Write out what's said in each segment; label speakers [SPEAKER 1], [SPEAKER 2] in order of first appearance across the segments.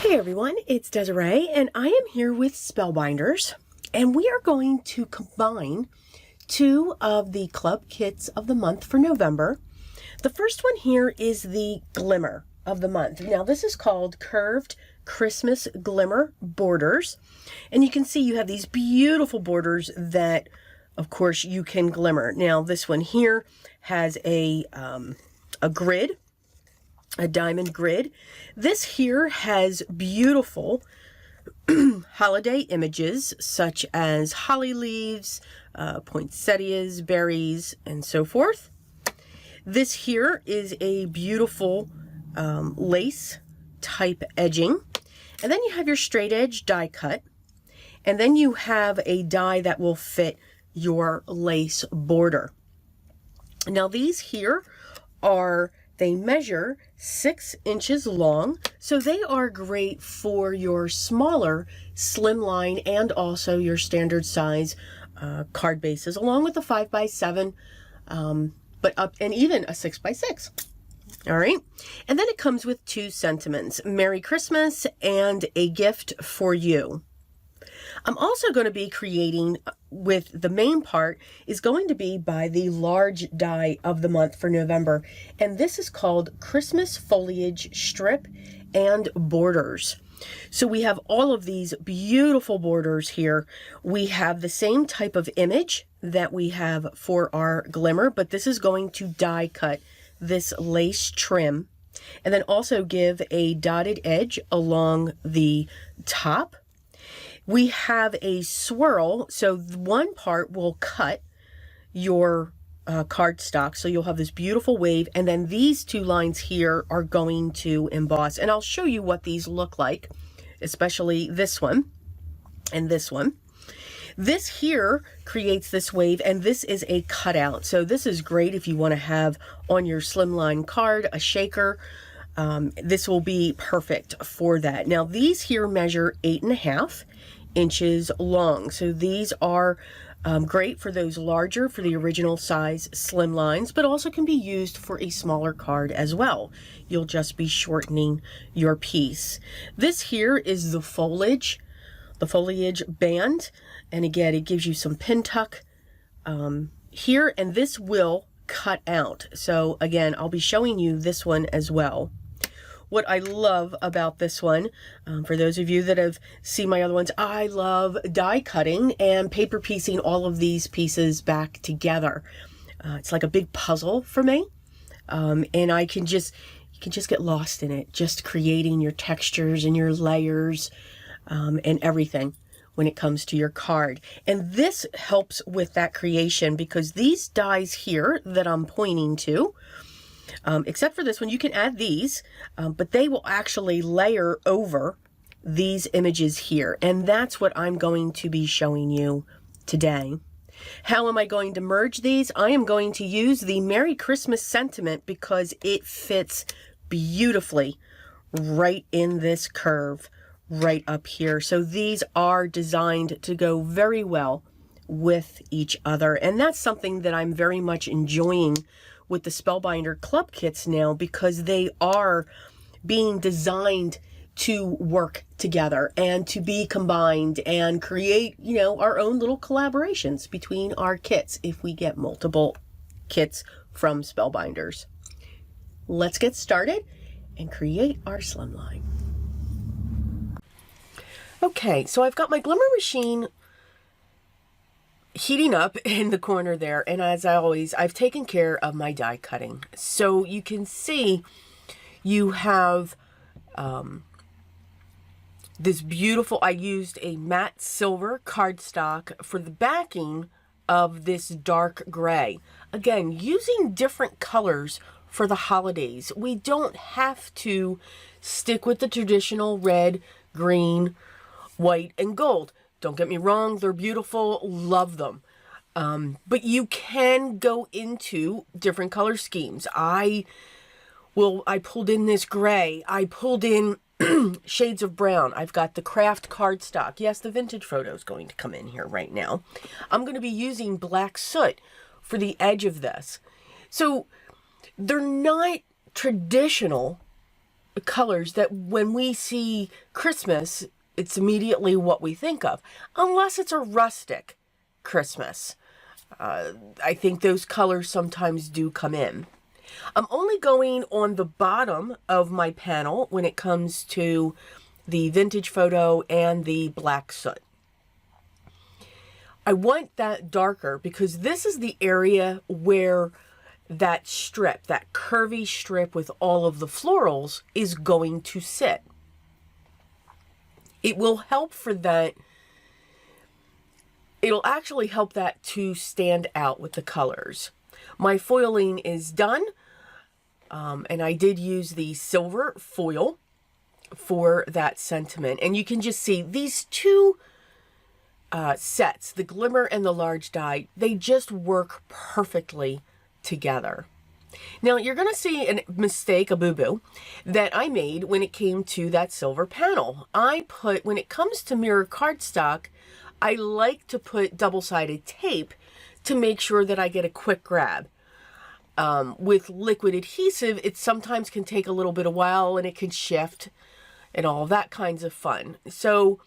[SPEAKER 1] Hey everyone, it's Desiree and I am here with Spellbinders, and we are going to combine two of the club kits of the month for November. The first one here is the Glimmer of the month. Now this is called Curved Christmas Glimmer Borders, and you can see you have these beautiful borders that of course you can glimmer. Now this one here has a grid, a diamond grid. This here has beautiful holiday images such as holly leaves, poinsettias, berries, and so forth. This here is a beautiful lace type edging. And then you have your straight edge die cut. And then you have a die that will fit your lace border. Now these here they measure 6 inches long, so they are great for your smaller slimline and also your standard size card bases, along with the 5x7, but up and even a 6x6. All right, and then it comes with 2 sentiments: Merry Christmas and a gift for you. I'm also going to be creating, with the main part is going to be by the large die of the month for November, and this is called Christmas Foliage Strip and Borders. So we have all of these beautiful borders here. We have the same type of image that we have for our glimmer, but this is going to die cut this lace trim and then also give a dotted edge along the top. We have a swirl, so one part will cut your cardstock, so you'll have this beautiful wave, and then these 2 lines here are going to emboss. And I'll show you what these look like, especially this one and this one. This here creates this wave, and this is a cutout. So this is great if you want to have on your slimline card a shaker. This will be perfect for that. Now these here measure 8.5 inches long. So these are great for those larger, for the original size slim lines, but also can be used for a smaller card as well. You'll just be shortening your piece. This here is the foliage band. And again, it gives you some pin tuck here, and this will cut out. So again, I'll be showing you this one as well. What I love about this one, for those of you that have seen my other ones, I love die cutting and paper piecing all of these pieces back together. It's like a big puzzle for me, and you can just get lost in it, just creating your textures and your layers and everything when it comes to your card. And this helps with that creation, because these dies here that I'm pointing to, except for this one, you can add these, but they will actually layer over these images here. And that's what I'm going to be showing you today. How am I going to merge these? I am going to use the Merry Christmas sentiment because it fits beautifully right in this curve right up here. So these are designed to go very well with each other. And that's something that I'm very much enjoying with the Spellbinder club kits now, because they are being designed to work together and to be combined and create, you know, our own little collaborations between our kits if we get multiple kits from Spellbinders. Let's get started and create our slimline. Okay, so I've got my Glimmer machine heating up in the corner there, and as I've taken care of my die cutting. So you can see you have this beautiful, I used a matte silver cardstock for the backing of this dark gray. Again, using different colors for the holidays. We don't have to stick with the traditional red, green, white, and gold. Don't get me wrong, they're beautiful, love them. But you can go into different color schemes. I pulled in this gray, I pulled in shades of brown. I've got the craft cardstock. Yes, the vintage photo is going to come in here right now. I'm going to be using black soot for the edge of this. So they're not traditional colors that when we see Christmas, it's immediately what we think of, unless it's a rustic Christmas. I think those colors sometimes do come in. I'm only going on the bottom of my panel when it comes to the vintage photo and the black soot. I want that darker because this is the area where that strip, that curvy strip with all of the florals, is going to sit. It will help for that. It'll actually help that to stand out with the colors. My foiling is done, and I did use the silver foil for that sentiment. And you can just see these two sets, the glimmer and the large die, they just work perfectly together. Now you're going to see a mistake, a boo-boo, that I made when it came to that silver panel. When it comes to mirror cardstock, I like to put double-sided tape to make sure that I get a quick grab. With liquid adhesive, it sometimes can take a little bit of while and it can shift and all that kinds of fun. So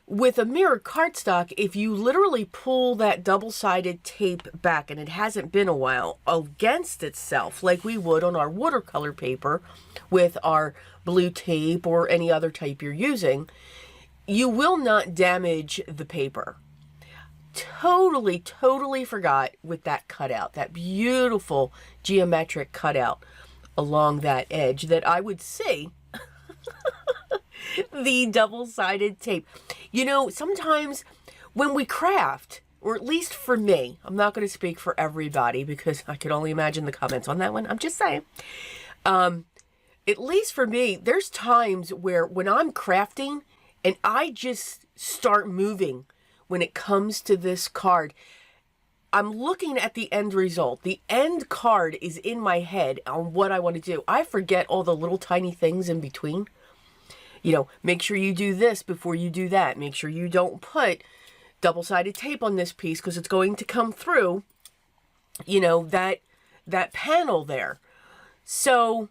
[SPEAKER 1] with a mirror cardstock, if you literally pull that double-sided tape back and it hasn't been a while against itself, like we would on our watercolor paper with our blue tape or any other tape you're using, you will not damage the paper. Totally forgot with that cutout, that beautiful geometric cutout along that edge, that I would see the double-sided tape. You know, sometimes when we craft, or at least for me, I'm not going to speak for everybody because I can only imagine the comments on that one. I'm just saying. At least for me, there's times where when I'm crafting and I just start moving when it comes to this card, I'm looking at the end result. The end card is in my head on what I want to do. I forget all the little tiny things in between. You know, make sure you do this before you do that. Make sure you don't put double-sided tape on this piece because it's going to come through, you know, that panel there. So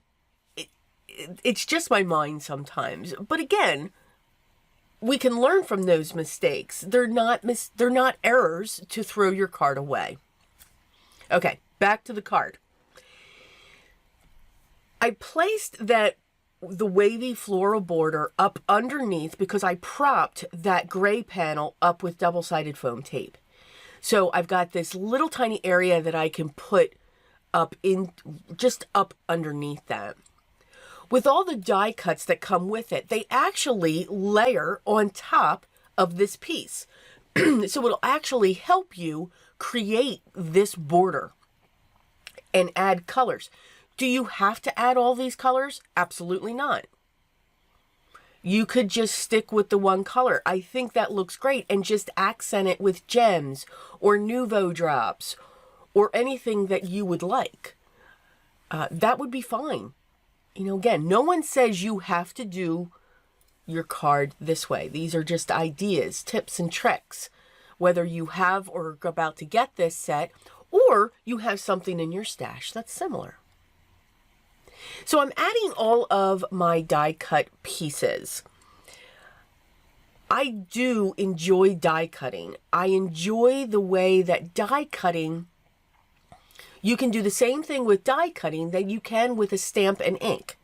[SPEAKER 1] it's just my mind sometimes. But again, we can learn from those mistakes. They're not errors to throw your card away. Okay, back to the card. I placed the wavy floral border up underneath because I propped that gray panel up with double-sided foam tape. So I've got this little tiny area that I can put up in, just up underneath that. With all the die cuts that come with it, they actually layer on top of this piece. So it'll actually help you create this border and add colors. Do you have to add all these colors? Absolutely not. You could just stick with the one color. I think that looks great, and just accent it with gems or Nouveau drops or anything that you would like. That would be fine. You know, again, no one says you have to do your card this way. These are just ideas, tips, and tricks. Whether you have or are about to get this set, or you have something in your stash that's similar. So I'm adding all of my die cut pieces. I do enjoy die cutting. I enjoy the way that die cutting, you can do the same thing with die cutting that you can with a stamp and ink.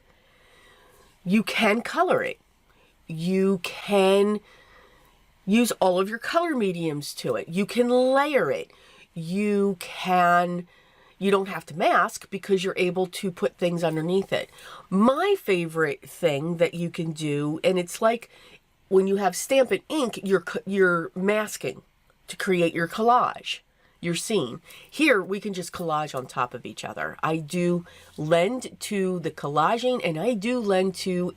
[SPEAKER 1] You can color it. You can use all of your color mediums to it. You can layer it. You don't have to mask because you're able to put things underneath it. My favorite thing that you can do, and it's like when you have stamp and ink, you're masking to create your collage, your scene. Here, we can just collage on top of each other. I do lend to the collaging, and I do lend to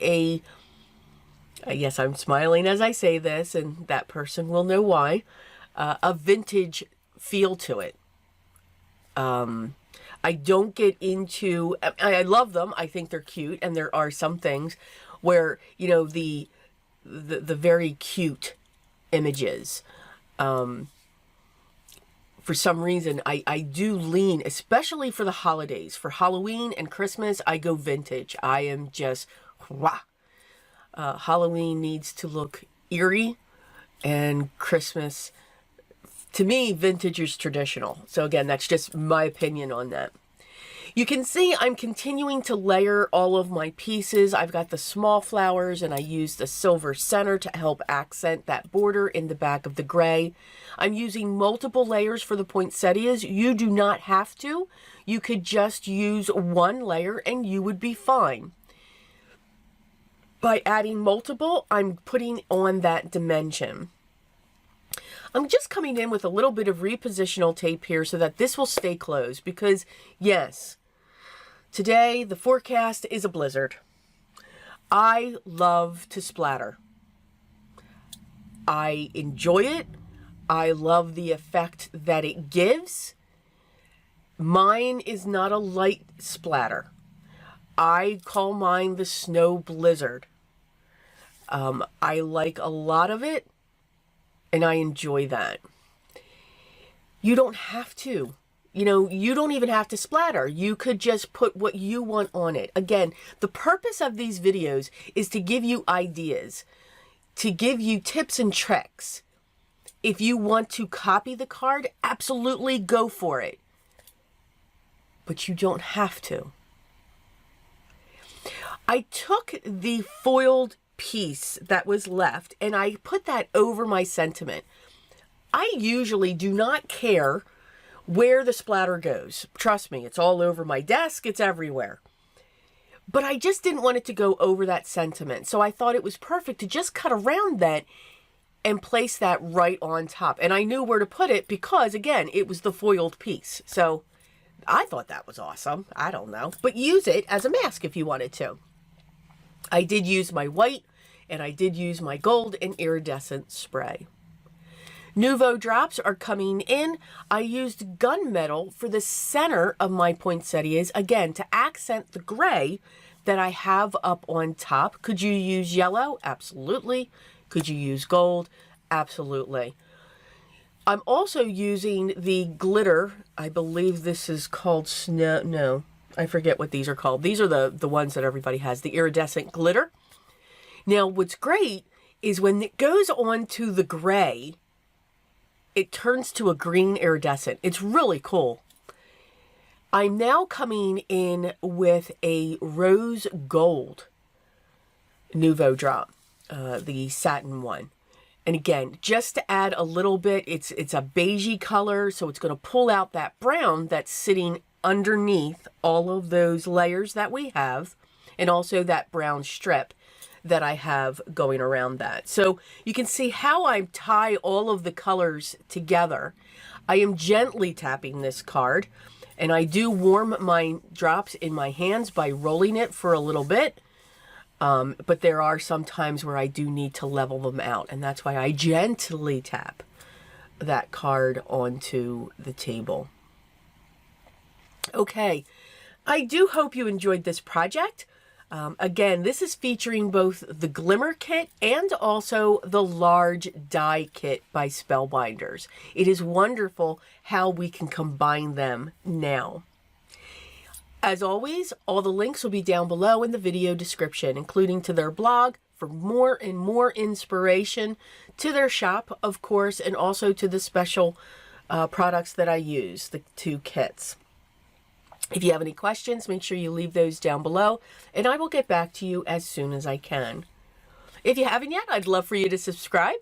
[SPEAKER 1] yes, I'm smiling as I say this, and that person will know why, a vintage feel to it. I don't get into, I love them. I think they're cute. And there are some things where, you know, the very cute images, for some reason, I do lean, especially for the holidays, for Halloween and Christmas, I go vintage. I am just Halloween needs to look eerie, and Christmas, to me, vintage is traditional. So again, that's just my opinion on that. You can see I'm continuing to layer all of my pieces. I've got the small flowers, and I used a silver center to help accent that border in the back of the gray. I'm using multiple layers for the poinsettias. You do not have to. You could just use one layer and you would be fine. By adding multiple, I'm putting on that dimension. I'm just coming in with a little bit of repositional tape here so that this will stay closed because, yes, today the forecast is a blizzard. I love to splatter. I enjoy it. I love the effect that it gives. Mine is not a light splatter. I call mine the snow blizzard. I like a lot of it, and I enjoy that. You don't have to. You know, you don't even have to splatter. You could just put what you want on it. Again, the purpose of these videos is to give you ideas, to give you tips and tricks. If you want to copy the card, absolutely go for it. But you don't have to. I took the foiled piece that was left and I put that over my sentiment. I usually do not care where the splatter goes. Trust me, it's all over my desk, it's everywhere. But I just didn't want it to go over that sentiment. So I thought it was perfect to just cut around that and place that right on top. And I knew where to put it because, again, it was the foiled piece. So I thought that was awesome. I don't know. But use it as a mask if you wanted to. I did use my white and I did use my gold and iridescent spray. Nouveau drops are coming in. I used gunmetal for the center of my poinsettias, again, to accent the gray that I have up on top. Could you use yellow? Absolutely. Could you use gold? Absolutely. I'm also using the glitter. I believe this is called snow. No, I forget what these are called. These are the ones that everybody has, the iridescent glitter. Now, what's great is when it goes onto the gray, it turns to a green iridescent. It's really cool. I'm now coming in with a rose gold Nouveau drop, the satin one. And again, just to add a little bit, it's a beigey color, so it's going to pull out that brown that's sitting underneath all of those layers that we have, and also that brown strip that I have going around that. So you can see how I tie all of the colors together. I am gently tapping this card, and I do warm my drops in my hands by rolling it for a little bit. But there are some times where I do need to level them out, and that's why I gently tap that card onto the table. Okay, I do hope you enjoyed this project. Again, this is featuring both the Glimmer kit and also the large die kit by Spellbinders. It is wonderful how we can combine them now. As always, all the links will be down below in the video description, including to their blog for more and more inspiration, to their shop, of course, and also to the special products that I use, the 2 kits. If you have any questions, make sure you leave those down below, and I will get back to you as soon as I can. If you haven't yet, I'd love for you to subscribe,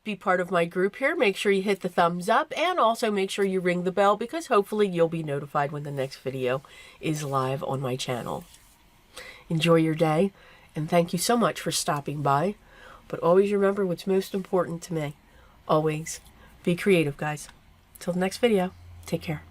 [SPEAKER 1] be part of my group here. Make sure you hit the thumbs up, and also make sure you ring the bell, because hopefully you'll be notified when the next video is live on my channel. Enjoy your day, and thank you so much for stopping by. But always remember what's most important to me. Always be creative, guys. Till the next video, take care.